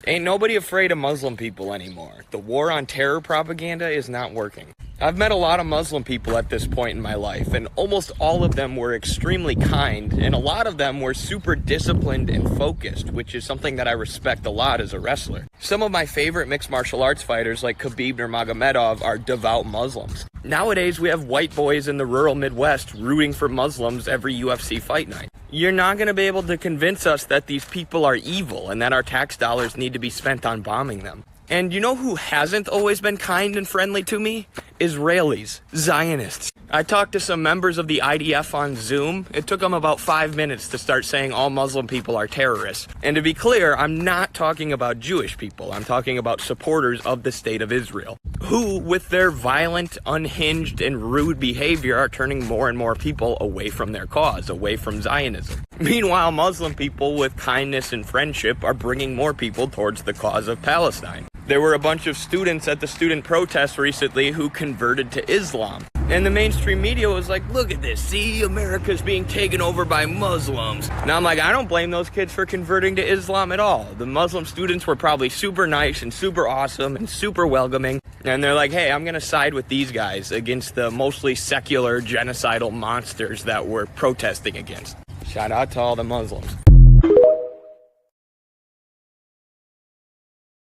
Ain't nobody afraid of Muslim people anymore. The war on terror propaganda is not working. I've met a lot of Muslim people at this point in my life, and almost all of them were extremely kind, and a lot of them were super disciplined and focused, which is something that I respect a lot as a wrestler. Some of my favorite mixed martial arts fighters like Khabib Nurmagomedov are devout Muslims. Nowadays, we have white boys in the rural Midwest rooting for Muslims every UFC fight night. You're not going to be able to convince us that these people are evil and that our tax dollars need to be spent on bombing them. And you know who hasn't always been kind and friendly to me? Israelis, Zionists. I talked to some members of the IDF on Zoom. It took them about 5 minutes to start saying all Muslim people are terrorists. And to be clear, I'm not talking about Jewish people. I'm talking about supporters of the state of Israel, who, with their violent, unhinged, and rude behavior, are turning more and more people away from their cause, away from Zionism. Meanwhile, Muslim people with kindness and friendship are bringing more people towards the cause of Palestine. There were a bunch of students at the student protest recently who converted to Islam. And the mainstream media was like, look at this, see, America's being taken over by Muslims. Now I'm like, I don't blame those kids for converting to Islam at all. The Muslim students were probably super nice and super awesome and super welcoming. And they're like, hey, I'm gonna side with these guys against the mostly secular genocidal monsters that we're protesting against. Shout out to all the Muslims.